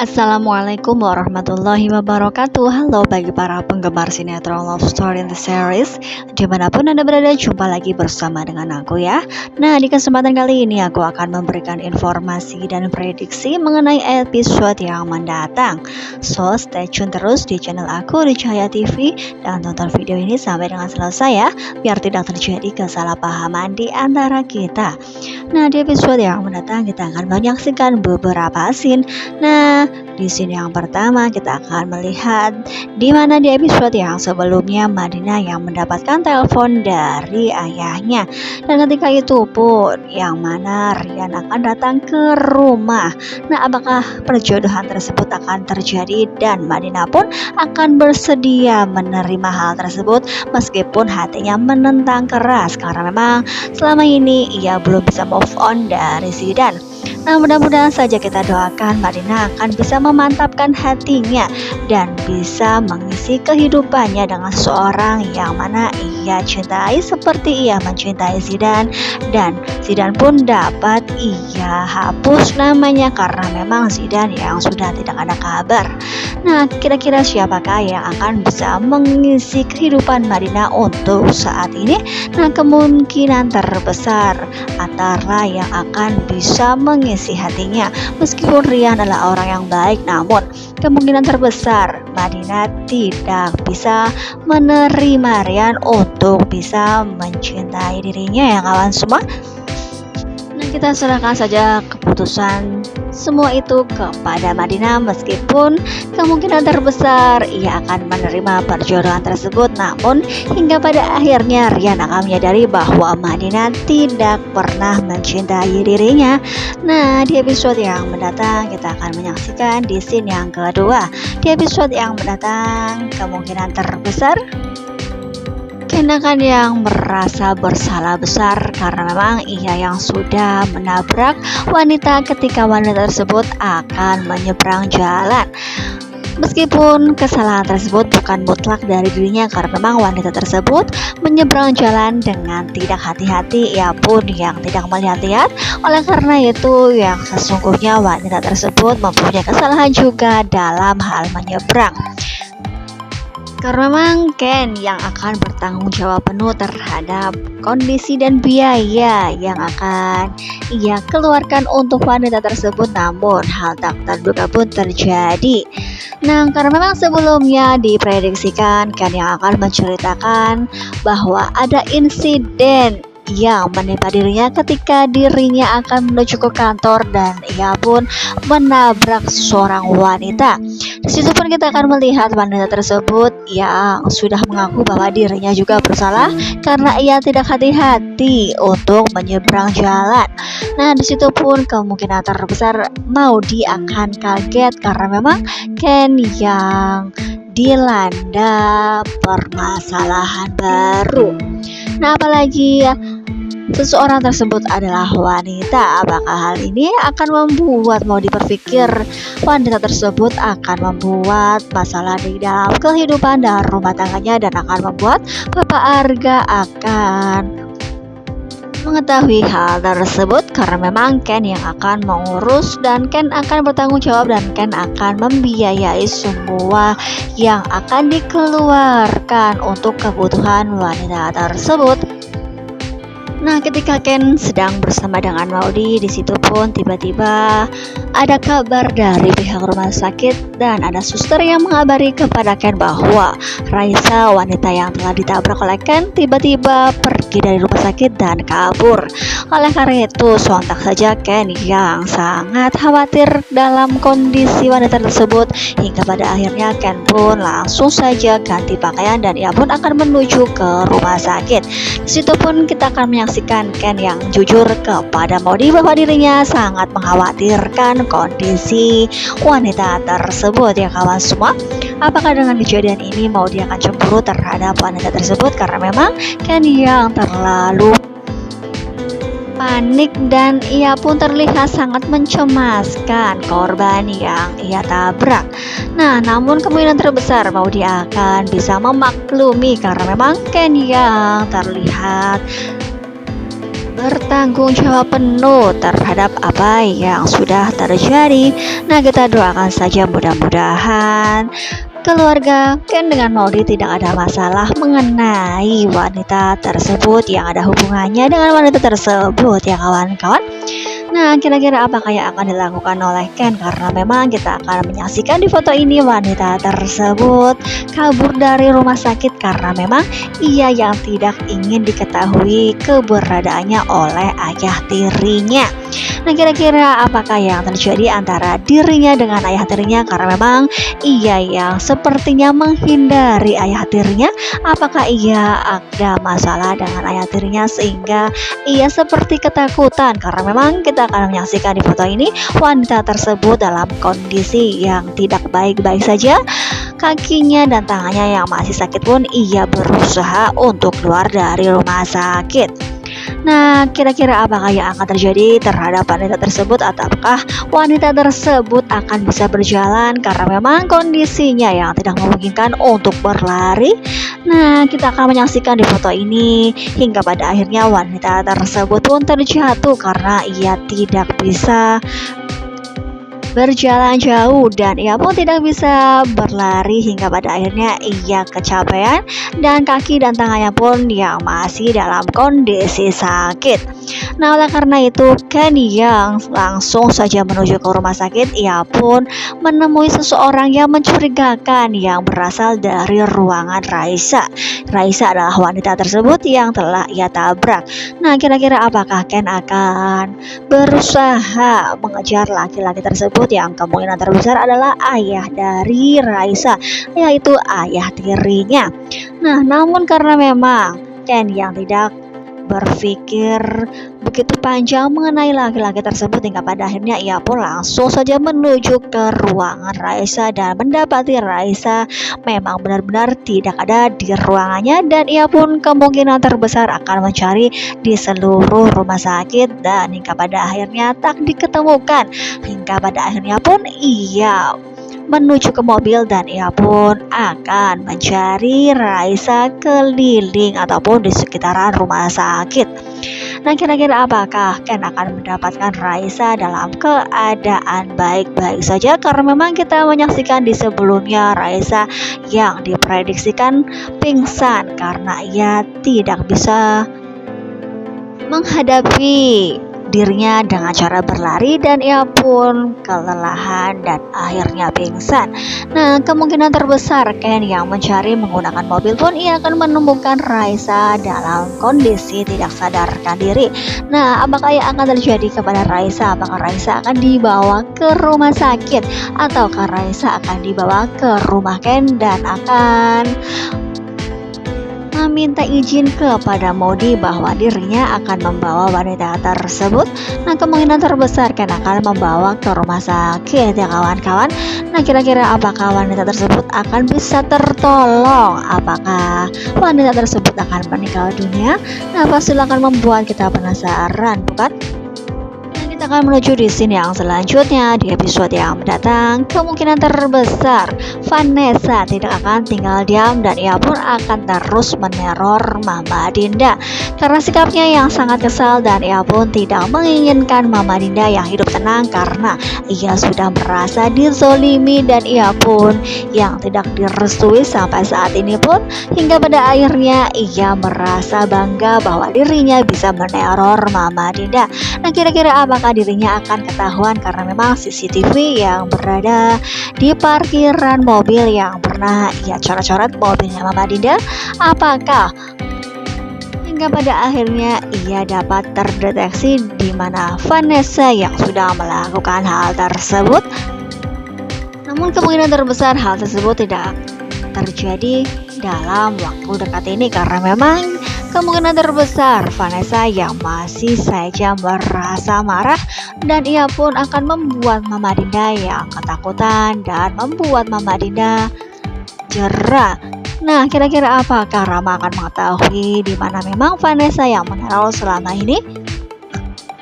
Assalamualaikum warahmatullahi wabarakatuh. Halo bagi para penggemar sinetron Love Story in the Series, dimanapun Anda berada, jumpa lagi bersama dengan aku ya. Nah, di kesempatan kali ini aku akan memberikan informasi dan prediksi mengenai episode yang mendatang. So, stay tune terus di channel aku di Cahaya TV dan tonton video ini sampai dengan selesai ya, biar tidak terjadi kesalahpahaman di antara kita. Nah, di episode yang mendatang kita akan menyaksikan beberapa scene. Nah, di scene yang pertama kita akan melihat di mana di episode yang sebelumnya Madinah yang mendapatkan telepon dari ayahnya, dan ketika itu pun yang mana Rian akan datang ke rumah. Nah, apakah perjodohan tersebut akan terjadi dan Madinah pun akan bersedia menerima hal tersebut meskipun hatinya menentang keras karena memang selama ini ia belum bisa move on dari Zidan. Nah, mudah-mudahan saja kita doakan Madinah akan bisa memantapkan hatinya dan bisa mengisi kehidupannya dengan seorang yang mana ia cintai seperti ia mencintai Zidan, dan Zidan pun dapat ia hapus namanya karena memang Zidan yang sudah tidak ada kabar. Nah, kira-kira siapakah yang akan bisa mengisi kehidupan Madinah untuk saat ini? Nah, kemungkinan terbesar antara yang akan bisa mengisi hatinya, meskipun Rian adalah orang yang baik, namun kemungkinan terbesar Madinah tidak bisa menerima Rian untuk bisa mencintai dirinya ya kawan semua. Nah, kita serahkan saja keputusan semua itu kepada Madinah, meskipun kemungkinan terbesar ia akan menerima perjodohan tersebut, namun hingga pada akhirnya Rian akan menyadari bahwa Madinah tidak pernah mencintai dirinya. Nah, di episode yang mendatang kita akan menyaksikan di scene yang kedua. Di episode yang mendatang kemungkinan terbesar Kenakan yang merasa bersalah besar karena memang ia yang sudah menabrak wanita ketika wanita tersebut akan menyeberang jalan. Meskipun kesalahan tersebut bukan mutlak dari dirinya karena memang wanita tersebut menyeberang jalan dengan tidak hati-hati, ia pun yang tidak melihat-lihat. Oleh karena itu yang sesungguhnya wanita tersebut mempunyai kesalahan juga dalam hal menyeberang. Karena memang Ken yang akan bertanggung jawab penuh terhadap kondisi dan biaya yang akan ia keluarkan untuk wanita tersebut, namun hal tak terduga pun terjadi. Nah, karena memang sebelumnya diprediksikan Ken yang akan menceritakan bahwa ada insiden yang menimpa dirinya ketika dirinya akan menuju ke kantor dan ia pun menabrak seorang wanita. Di situ pun kita akan melihat wanita tersebut yang sudah mengaku bahwa dirinya juga bersalah karena ia tidak hati-hati untuk menyeberang jalan. Nah, di situ pun kemungkinan terbesar Maudi akan kaget karena memang Ken yang dilanda permasalahan baru. Nah, apalagi seseorang tersebut adalah wanita, apakah hal ini akan membuat Maudi berpikir wanita tersebut akan membuat masalah di dalam kehidupan dan rumah tangganya, dan akan membuat Bapak Arga akan mengetahui hal tersebut karena memang Ken yang akan mengurus dan Ken akan bertanggung jawab dan Ken akan membiayai semua yang akan dikeluarkan untuk kebutuhan wanita tersebut. Nah, ketika Ken sedang bersama dengan Maudi, di situ pun tiba-tiba ada kabar dari pihak rumah sakit dan ada suster yang mengabari kepada Ken bahwa Raisa, wanita yang telah ditabrak oleh Ken, tiba-tiba pergi dari rumah sakit dan kabur. Oleh karena itu, sontak saja Ken yang sangat khawatir dalam kondisi wanita tersebut, hingga pada akhirnya Ken pun langsung saja ganti pakaian dan ia pun akan menuju ke rumah sakit. Di situ pun kita akan menyaksikan Ken yang jujur kepada Maudi bahwa dirinya sangat mengkhawatirkan kondisi wanita tersebut ya kawan semua. Apakah dengan kejadian ini Maudi akan cemburu terhadap wanita tersebut karena memang Ken yang terlalu panik dan ia pun terlihat sangat mencemaskan korban yang ia tabrak. Nah, namun kemungkinan terbesar Maudi akan bisa memaklumi karena memang Ken yang terlihat bertanggung jawab penuh terhadap apa yang sudah terjadi. Nah, kita doakan saja mudah-mudahan keluarga Ken dengan Maudi tidak ada masalah mengenai wanita tersebut, yang ada hubungannya dengan wanita tersebut ya kawan-kawan. Nah, kira-kira apakah yang akan dilakukan oleh Ken? Karena memang kita akan menyaksikan di foto ini wanita tersebut kabur dari rumah sakit karena memang ia yang tidak ingin diketahui keberadaannya oleh ayah tirinya. Nah, kira-kira apakah yang terjadi antara dirinya dengan ayah tirinya? Karena memang ia yang sepertinya menghindari ayah tirinya. Apakah ia ada masalah dengan ayah tirinya sehingga ia seperti ketakutan? Karena memang kita akan menyaksikan di foto ini wanita tersebut dalam kondisi yang tidak baik-baik saja. Kakinya dan tangannya yang masih sakit pun ia berusaha untuk keluar dari rumah sakit. Nah, kira-kira apakah yang akan terjadi terhadap wanita tersebut, ataukah wanita tersebut akan bisa berjalan karena memang kondisinya yang tidak memungkinkan untuk berlari? Nah, kita akan menyaksikan di foto ini hingga pada akhirnya wanita tersebut pun terjatuh karena ia tidak bisa berjalan jauh dan ia pun tidak bisa berlari hingga pada akhirnya ia kecapean dan kaki dan tangannya pun yang masih dalam kondisi sakit. Nah, oleh karena itu Ken yang langsung saja menuju ke rumah sakit, ia pun menemui seseorang yang mencurigakan yang berasal dari ruangan Raisa. Raisa adalah wanita tersebut yang telah ia tabrak. Nah, kira-kira apakah Ken akan berusaha mengejar laki-laki tersebut yang kemungkinan terbesar adalah ayah dari Raisa, yaitu ayah tirinya. Nah, namun karena memang Ken yang tidak berpikir begitu panjang mengenai laki-laki tersebut hingga pada akhirnya ia pun langsung saja menuju ke ruangan Raisa dan mendapati Raisa memang benar-benar tidak ada di ruangannya, dan ia pun kemungkinan terbesar akan mencari di seluruh rumah sakit dan hingga pada akhirnya tak diketemukan. Hingga pada akhirnya pun ia menuju ke mobil dan ia pun akan mencari Raisa keliling ataupun di sekitaran rumah sakit. Nah, kira-kira apakah Ken akan mendapatkan Raisa dalam keadaan baik-baik saja? Karena memang kita menyaksikan di sebelumnya Raisa yang diprediksikan pingsan karena ia tidak bisa menghadapi dirinya dengan cara berlari dan ia pun kelelahan dan akhirnya pingsan. Nah, kemungkinan terbesar Ken yang mencari menggunakan mobil pun ia akan menemukan Raisa dalam kondisi tidak sadarkan diri. Nah, apakah yang akan terjadi kepada Raisa? Apakah Raisa akan dibawa ke rumah sakit ataukah Raisa akan dibawa ke rumah Ken dan akan meminta izin kepada Maudi bahwa dirinya akan membawa wanita tersebut? Nah, kemungkinan terbesar Ken akan membawa ke rumah sakit ya kawan-kawan. Nah, kira-kira apakah wanita tersebut akan bisa tertolong? Apakah wanita tersebut akan meninggal dunia? Nah, pasti akan membuat kita penasaran, bukan? Kita akan menuju di scene yang selanjutnya di episode yang mendatang. Kemungkinan terbesar Vanessa tidak akan tinggal diam dan ia pun akan terus meneror Mama Dinda karena sikapnya yang sangat kesal, dan ia pun tidak menginginkan Mama Dinda yang hidup tenang karena ia sudah merasa dizolimi dan ia pun yang tidak direstui sampai saat ini pun hingga pada akhirnya ia merasa bangga bahwa dirinya bisa meneror Mama Dinda. Nah, kira-kira apakah dirinya akan ketahuan karena memang CCTV yang berada di parkiran mobil yang pernah ia coret-coret mobilnya Mama Dinda? Apakah hingga pada akhirnya ia dapat terdeteksi di mana Vanessa yang sudah melakukan hal tersebut? Namun kemungkinan terbesar hal tersebut tidak terjadi dalam waktu dekat ini karena memang kemungkinan terbesar Vanessa yang masih saja merasa marah dan ia pun akan membuat Mama Dinda yang ketakutan dan membuat Mama Dinda jerah. Nah, kira-kira apakah Rama akan mengetahui di mana memang Vanessa yang meneror selama ini?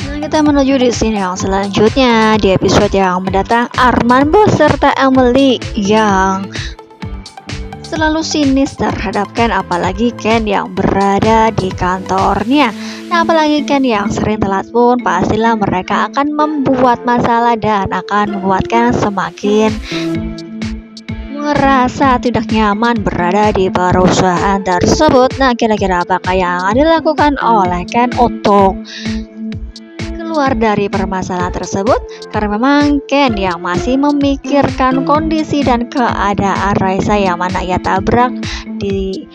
Nah, kita menuju di scene yang selanjutnya di episode yang mendatang. Arman beserta Emily yang selalu sinis terhadap Ken, apalagi Ken yang berada di kantornya. Nah, apalagi Ken yang sering telat pun pastilah mereka akan membuat masalah dan akan membuat Ken semakin merasa tidak nyaman berada di perusahaan tersebut. Nah, kira-kira apakah yang akan dilakukan oleh Ken untuk keluar dari permasalahan tersebut? Karena memang Ken yang masih memikirkan kondisi dan keadaan Raisa yang mana ia tabrak di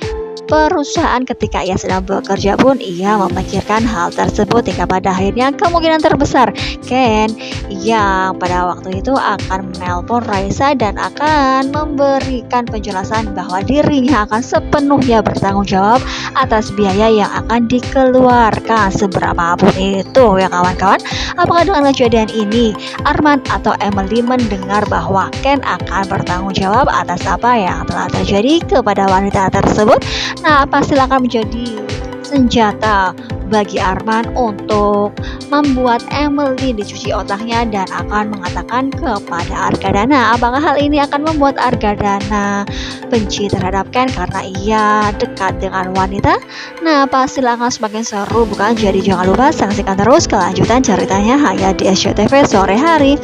perusahaan ketika ia sedang bekerja pun ia memikirkan hal tersebut, hingga pada akhirnya kemungkinan terbesar Ken yang pada waktu itu akan menelpon Raisa dan akan memberikan penjelasan bahwa dirinya akan sepenuhnya bertanggung jawab atas biaya yang akan dikeluarkan seberapapun itu ya kawan-kawan. Apakah dengan kejadian ini Arman atau Emily mendengar bahwa Ken akan bertanggung jawab atas apa yang telah terjadi kepada wanita tersebut? Nah, pasti akan menjadi senjata bagi Arman untuk membuat Emily dicuci otaknya dan akan mengatakan kepada Argadana. Apakah hal ini akan membuat Argadana benci terhadap Ken karena ia dekat dengan wanita? Nah, pasti akan semakin seru bukan? Jadi jangan lupa saksikan terus kelanjutan ceritanya hanya di SCTV sore hari.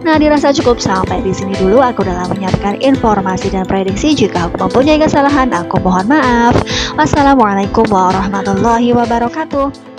Nah, dirasa cukup sampai di sini dulu. Aku dalam menyampaikan informasi dan prediksi. Jika aku mempunyai kesalahan, aku mohon maaf. Wassalamualaikum warahmatullahi wabarakatuh.